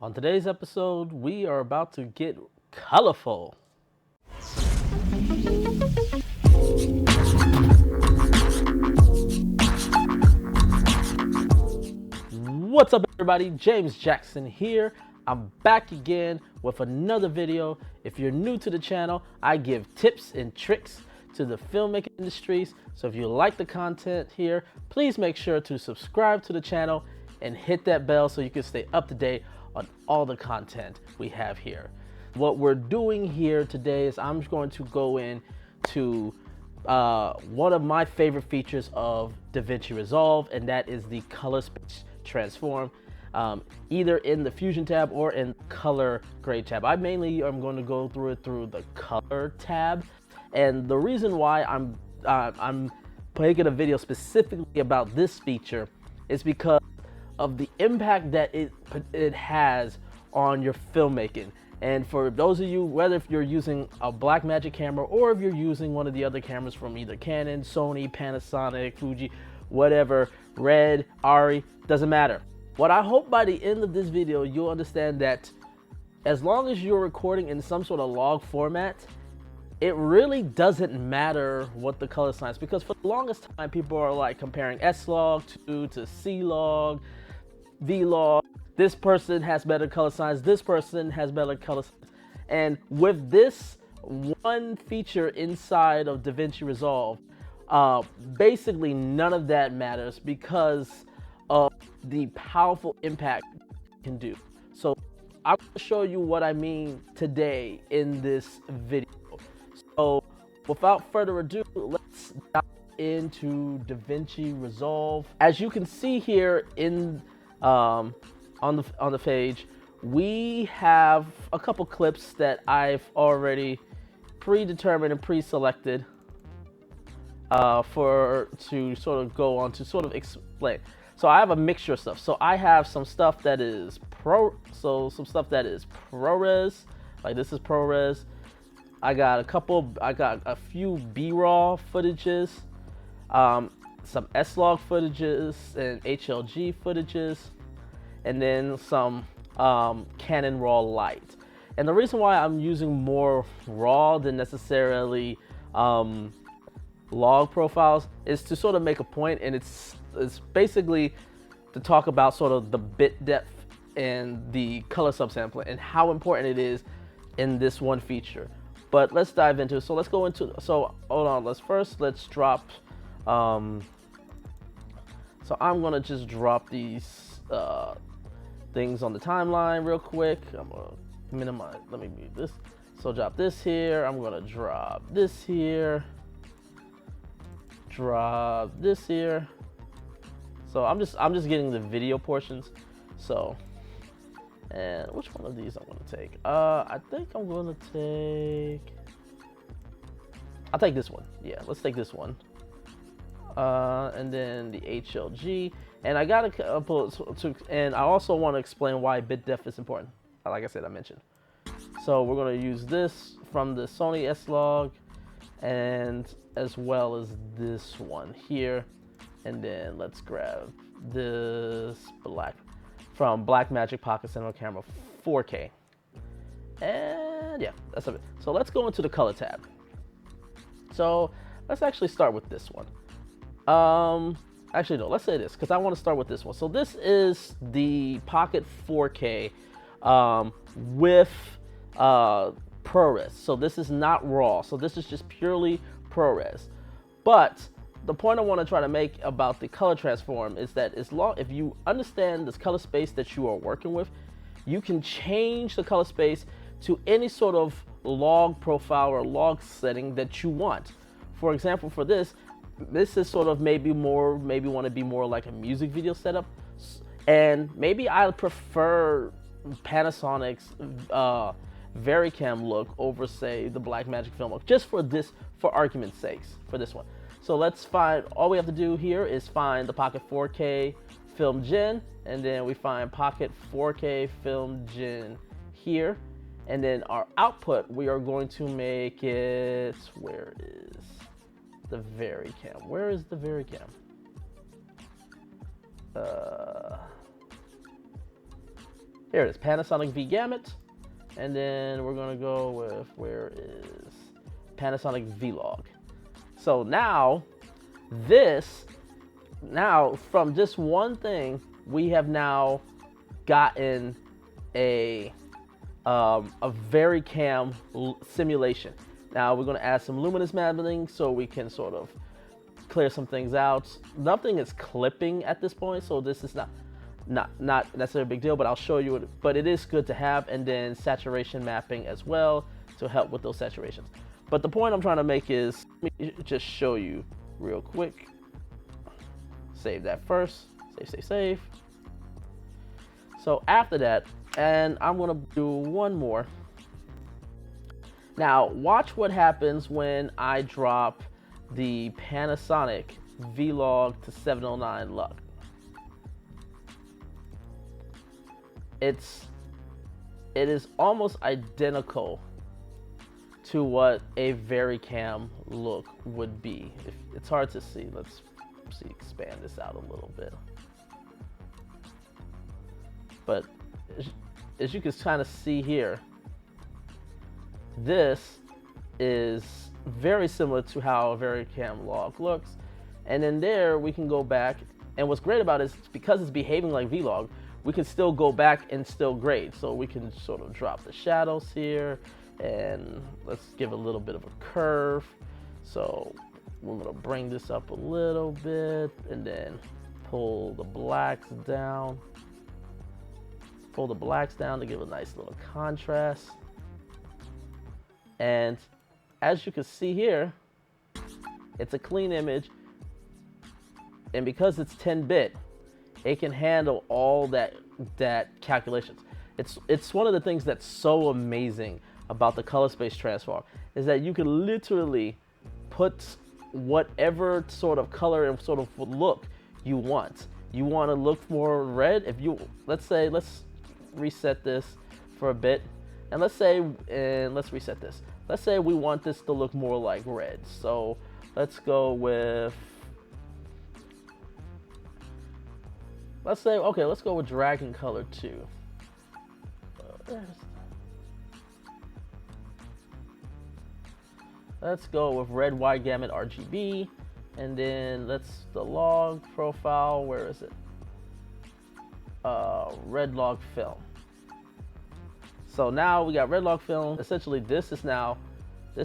On today's episode, we are about to get colorful. What's up, everybody? James Jackson here. I'm back again with another video. If you're new to the channel, I give tips and tricks to the filmmaking industries. So if you like the content here, please make sure to subscribe to the channel and hit that bell so you can stay up to date on all the content we have here. What we're doing here today is I'm going to go into one of my favorite features of Davinci Resolve, and that is the color space transform, either in the Fusion tab or in color grade tab. I mainly am going to go through it through the color tab, and the reason why I'm making a video specifically about this feature is because of the impact that it has on your filmmaking. And for those of you, whether if you're using a Blackmagic camera or if you're using one of the other cameras from either Canon, Sony, Panasonic, Fuji, whatever, Red, Ari, doesn't matter. What I hope by the end of this video, you'll understand that as long as you're recording in some sort of log format, it really doesn't matter what the color sign is, because for the longest time, people are like comparing S-Log to C-Log, V-Log. This person has better color signs, this person has better color signs. And with this one feature inside of Davinci Resolve, basically none of that matters because of the powerful impact it can do. So I'm going to show you what I mean today in this video. So without further ado, let's dive into Davinci Resolve. As you can see here in on the page, we have a couple clips that I've already predetermined and pre-selected to sort of go on to sort of explain. So I have a mixture of stuff. So I have some stuff that is some stuff that is ProRes, like this is ProRes. I got a few B-raw footages, some S-Log footages and HLG footages, and then some Canon Raw Light. And the reason why I'm using more raw than necessarily log profiles is to sort of make a point, and it's basically to talk about sort of the bit depth and the color subsampling and how important it is in this one feature. But let's dive into it. So let's go into, so hold on, let's drop, so I'm gonna just drop these things on the timeline real quick. I'm gonna minimize, let me mute this. So drop this here, I'm gonna drop this here, drop this here. So I'm just getting the video portions. So, and which one of these I'm gonna take? I think I'm gonna I'll take this one. Yeah, let's take this one. And then the HLG. And I got a couple, and I also want to explain why bit depth is important. Like I said, I mentioned. So we're gonna use this from the Sony S-Log, and as well as this one here. And then let's grab this from Blackmagic Pocket Cinema Camera 4K. And yeah, that's it. So let's go into the color tab. So let's actually start with this one. Actually no, let's say this because I want to start with this one. So this is the Pocket 4K with ProRes. So this is not RAW. So this is just purely ProRes. But the point I want to try to make about the color transform is that if you understand this color space that you are working with, you can change the color space to any sort of log profile or log setting that you want. For example, for this is sort of maybe want to be more like a music video setup, and maybe I prefer Panasonic's Vericam look over, say, the Blackmagic film look, just for argument's sakes, for this one. So let's find, all we have to do here is find the Pocket 4K Film Gen, and then we find Pocket 4K Film Gen here. And then our output, we are going to make it, where is the Vericam? Where is the Vericam? Here it is, Panasonic V Gamut. And then we're gonna go with, where is Panasonic V-Log. So now, from just one thing, we have now gotten a Varicam simulation. Now we're gonna add some luminous mapping so we can sort of clear some things out. Nothing is clipping at this point, so this is not necessarily a big deal, but I'll show you it. But it is good to have, and then saturation mapping as well to help with those saturations. But the point I'm trying to make is, let me just show you real quick. Save that first, save. So after that, and I'm gonna do one more. Now watch what happens when I drop the Panasonic V-Log to 709 Lux. It is almost identical to what a Varicam look would be. It's hard to see. Let's see, expand this out a little bit. But as you can kind of see here, this is very similar to how a Varicam log looks. And then there we can go back, and what's great about it is because it's behaving like V-Log, we can still go back and still grade. So we can sort of drop the shadows here, and let's give a little bit of a curve. So we're gonna bring this up a little bit, and then pull the blacks down. Pull the blacks down to give a nice little contrast. And as you can see here, it's a clean image, and because it's 10-bit, it can handle all that calculations. It's one of the things that's so amazing about the color space transform, is that you can literally put whatever sort of color and sort of look you want. You want to look for red. If you, let's reset this for a bit, and let's reset this. Let's say we want this to look more like red. So let's go with, let's go with Dragon Color 2. Let's go with Red Wide Gamut RGB, and then the log profile, where is it? Red log film. So now we got red log film. Essentially, this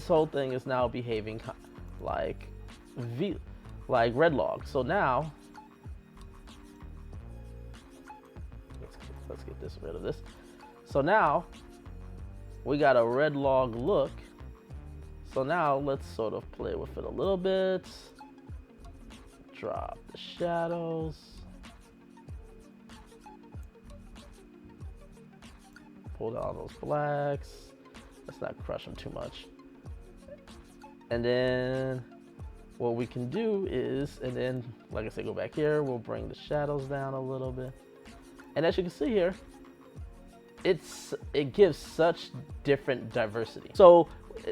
whole thing is now behaving like red log. So now let's get rid of this. So now we got a red log look. So now let's sort of play with it a little bit. Drop the shadows. Pull down those blacks. Let's not crush them too much. And then what we can do is, and then like I said, go back here. We'll bring the shadows down a little bit. And as you can see here, it gives such different diversity. So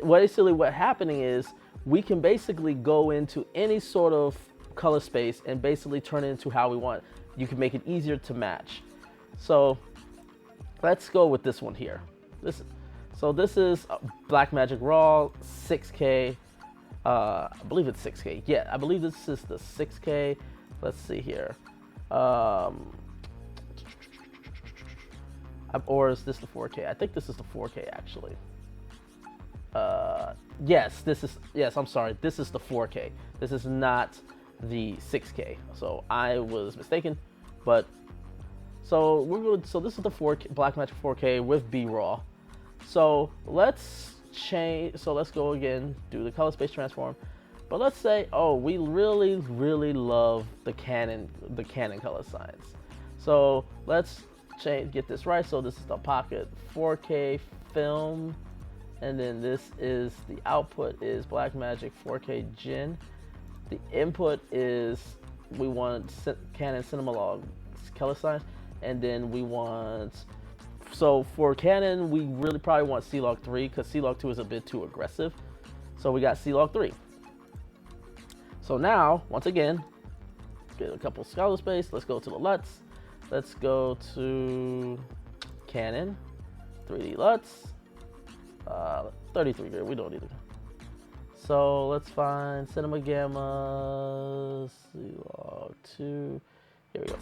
basically what's happening is we can basically go into any sort of color space and basically turn it into how we want. You can make it easier to match. So let's go with this one here. This is Blackmagic Raw 6K. I believe it's 6K. Yeah, I believe this is the 6K. Let's see here. Or is this the 4K? I think this is the 4K actually. Yes, I'm sorry. This is the 4K. This is not the 6K. So I was mistaken, but so this is the 4K Blackmagic 4K with B-Raw. So let's change. So let's go again, do the color space transform. But let's say, oh, we really love the Canon color science. So let's get this right. So this is the Pocket 4K film, and then this is the output is Blackmagic 4K Gen. The input is, we want Canon Cinemalog color science, and then we want, so for Canon we really probably want C-Log 3 because C-Log 2 is a bit too aggressive. So we got C-Log 3. So now once again, get a couple color space. Let's go to the LUTs. Let's go to Canon, 3D LUTs, 33 grid, we don't need it. So let's find Cinema Gamma, C-Log 2, here we go.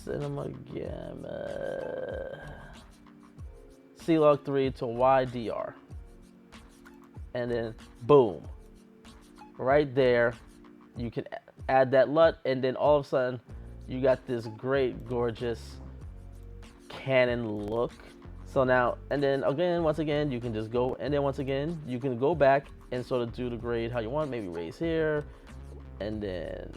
Cinema Gamma, C-Log 3 to YDR. And then boom, right there, you can add that LUT, and then all of a sudden, you got this great, gorgeous Canon look. So now, and then again, once again, you can just go, and then once again, you can go back and sort of do the grade how you want. Maybe raise here, and then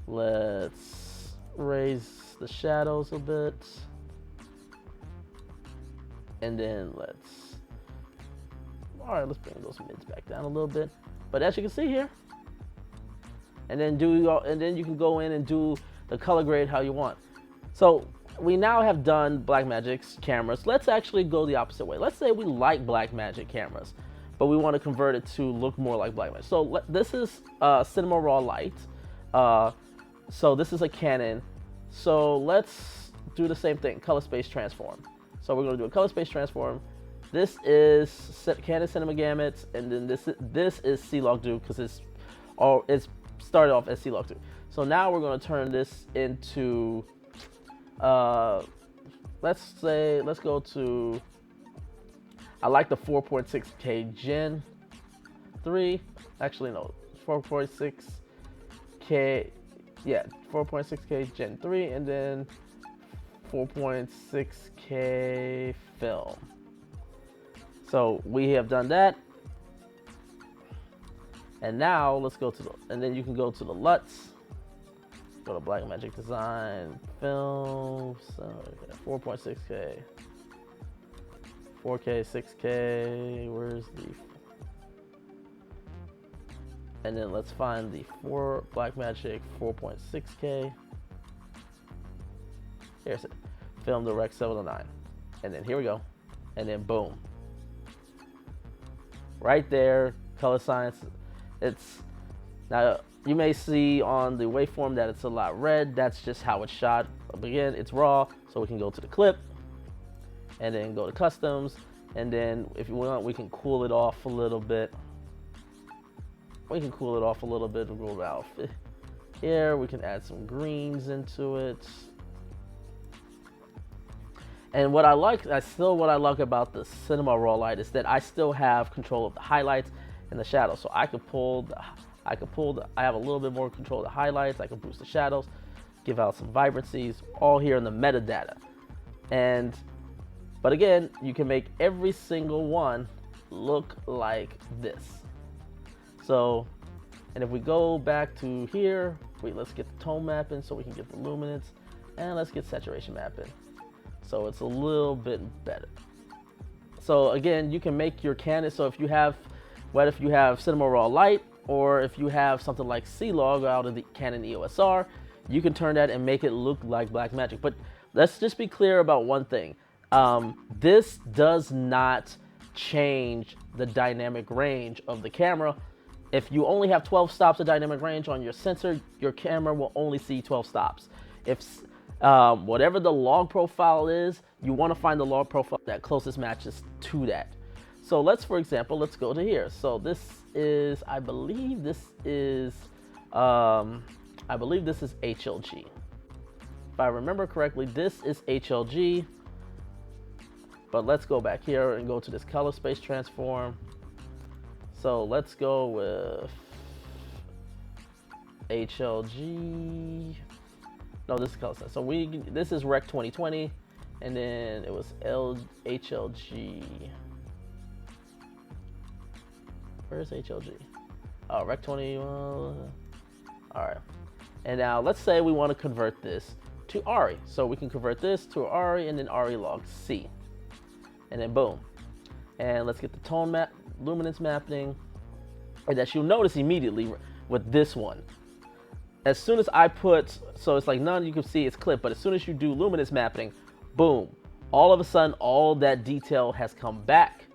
let's raise the shadows a bit. And then all right, let's bring those mids back down a little bit. But as you can see here, and then you can go in and do the color grade how you want. So we now have done Blackmagic's cameras. Let's actually go the opposite way. Let's say we like Blackmagic cameras, but we want to convert it to look more like Blackmagic. So this is Cinema Raw Light. So this is a Canon. So let's do the same thing, color space transform. So we're going to do a color space transform. This is Canon Cinema Gamuts, and then this is C-Log 2 because it's started off as C-Log 2. So now we're going to turn this into let's go to, I like the 4.6K Gen 3. Actually, no, 4.6K, yeah, 4.6K Gen 3, and then 4.6K film. So we have done that. And now let's go to and then you can go to the LUTs. Go to Blackmagic Design, Film, so 4.6K, 4K, 6K, where's the, and then let's find the Blackmagic 4.6K, here's it, Film Direct 709, and then here we go, and then boom, right there, color science, it's, now, you may see on the waveform that it's a lot red. That's just how it's shot. But again, it's raw, so we can go to the clip and then go to customs. And then if you want, we can cool it off a little bit. We'll go out here. We can add some greens into it. And what I like about the Cinema Raw Light is that I still have control of the highlights and the shadows. So I have a little bit more control of the highlights. I can boost the shadows, give out some vibrancies, all here in the metadata. But again, you can make every single one look like this. So, and if we go back to here, let's get the tone mapping so we can get the luminance, and let's get saturation mapping. So it's a little bit better. So again, you can make your Canon. So if you have, Cinema Raw Light, or if you have something like C-Log out of the Canon EOS R, you can turn that and make it look like Blackmagic. But let's just be clear about one thing. This does not change the dynamic range of the camera. If you only have 12 stops of dynamic range on your sensor, your camera will only see 12 stops. If whatever the log profile is, you want to find the log profile that closest matches to that. So for example, let's go to here. So this is, I believe this is HLG. If I remember correctly, this is HLG. But let's go back here and go to this color space transform. So let's go with HLG. No, this is color space. So this is Rec 2020, and then it was HLG. Where's HLG? Oh, Rec 20. All right. And now let's say we want to convert this to ARRI. So we can convert this to ARRI and then ARRI log C. And then boom. And let's get the tone map, luminance mapping. And that you'll notice immediately with this one. As soon as I put, so it's like none you can see it's clipped, but as soon as you do luminance mapping, boom. All of a sudden, all that detail has come back.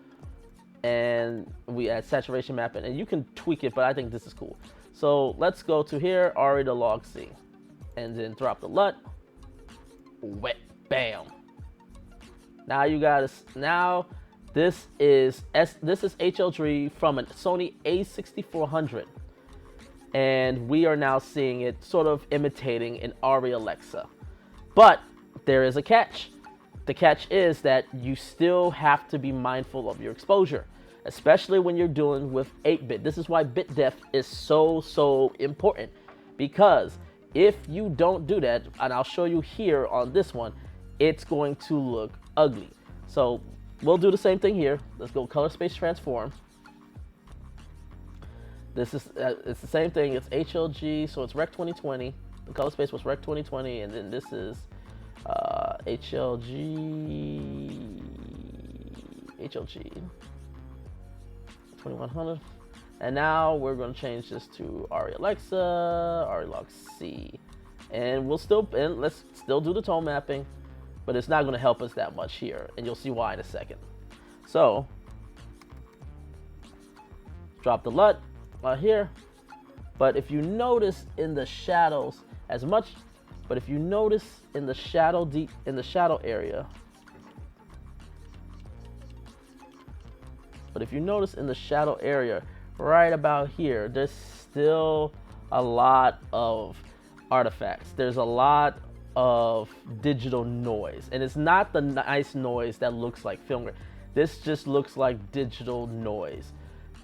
And we add saturation mapping, and you can tweak it, but I think this is cool. So let's go to here, ARRI to log C, and then drop the LUT, wet, bam. Now you got to, now this is HLG from a Sony A6400. And we are now seeing it sort of imitating an ARRI Alexa. But there is a catch. The catch is that you still have to be mindful of your exposure, especially when you're dealing with 8-bit. This is why bit depth is so important, because if you don't do that, and I'll show you here on this one, it's going to look ugly. So we'll do the same thing here. Let's go color space transform. This is it's the same thing. It's HLG, so it's Rec 2020. The color space was Rec 2020, and then this is HLG 2100. And now we're going to change this to ARRI Alexa, ARRI Log C, and let's still do the tone mapping, but it's not going to help us that much here, and you'll see why in a second. So drop the LUT here, but if you notice in the shadows, if you notice in the shadow area, right about here, there's still a lot of artifacts. There's a lot of digital noise, and it's not the nice noise that looks like film grain. This just looks like digital noise,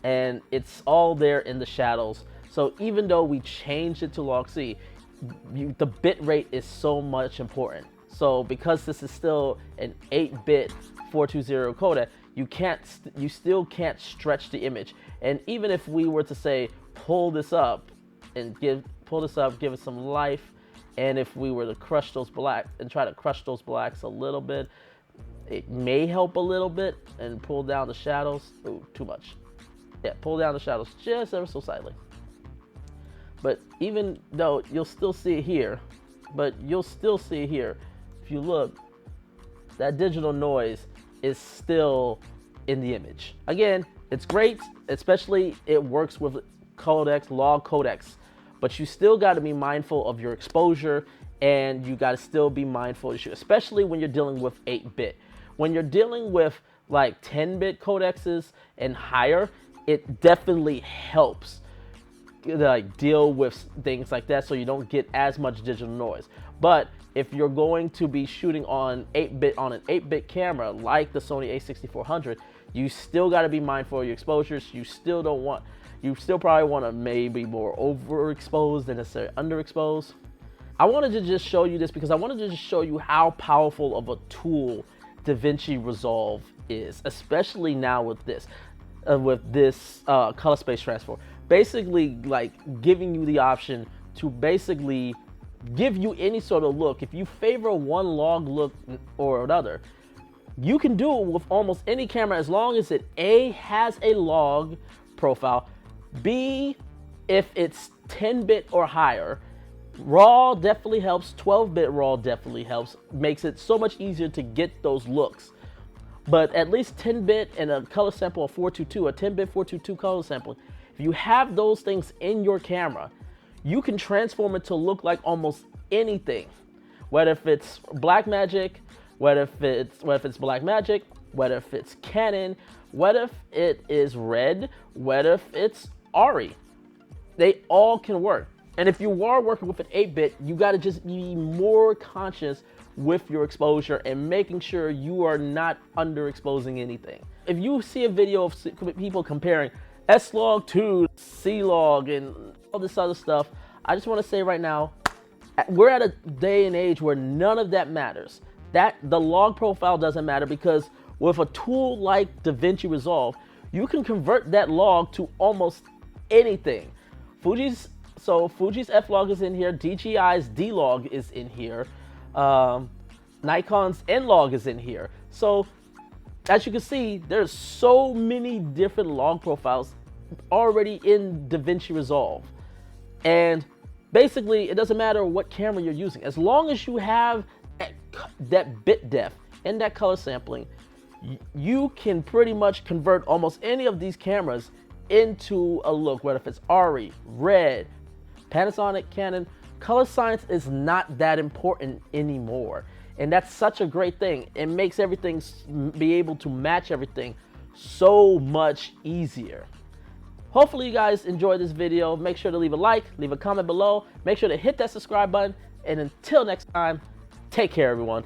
and it's all there in the shadows. So even though we changed it to log C, the bit rate is so much important. So because this is still an 8-bit 420 codec, you still can't stretch the image. And even if we were to say pull this up, give it some life, and if we were to crush those blacks a little bit, it may help a little bit, and pull down the shadows. Ooh, too much. Yeah, pull down the shadows just ever so slightly. But even though you'll still see it here, if you look, that digital noise is still in the image. Again, it's great, especially it works with log codecs, but you still got to be mindful of your exposure, and you got to still be mindful, especially when you're dealing with 8-bit. When you're dealing with like 10-bit codecs and higher, it definitely helps like deal with things like that, so you don't get as much digital noise. But if you're going to be shooting on an 8-bit camera like the Sony A6400, you still got to be mindful of your exposures. You still probably want to maybe more overexposed than necessarily underexposed. I wanted to just show you this because I wanted to just show you how powerful of a tool Davinci Resolve is, especially now with this color space transform. Basically, like giving you the option to basically give you any sort of look. If you favor one log look or another, you can do it with almost any camera, as long as it A, has a log profile, B, if it's 10-bit or higher. RAW definitely helps, 12-bit RAW definitely helps, makes it so much easier to get those looks. But at least 10-bit and a color sample of 422, a 10-bit 422 color sample, if you have those things in your camera, you can transform it to look like almost anything. Whether if it's Blackmagic, whether if it's Blackmagic, whether if it's Canon, whether if it is Red, whether if it's ARRI, they all can work. And if you are working with an 8-bit, you got to just be more conscious with your exposure and making sure you are not underexposing anything. If you see a video of people comparing S-Log to C-Log and all this other stuff, I just want to say right now, we're at a day and age where none of that matters. The log profile doesn't matter, because with a tool like Davinci Resolve, you can convert that log to almost anything. Fuji's F-Log is in here, DJI's D-Log is in here, Nikon's N-Log is in here. So as you can see, there's so many different log profiles already in Davinci Resolve. And basically, it doesn't matter what camera you're using. As long as you have that bit depth and that color sampling, you can pretty much convert almost any of these cameras into a look, whether if it's ARRI, Red, Panasonic, Canon. Color science is not that important anymore. And that's such a great thing. It makes everything, be able to match everything so much easier. Hopefully you guys enjoyed this video. Make sure to leave a like, leave a comment below. Make sure to hit that subscribe button. And until next time, take care, everyone.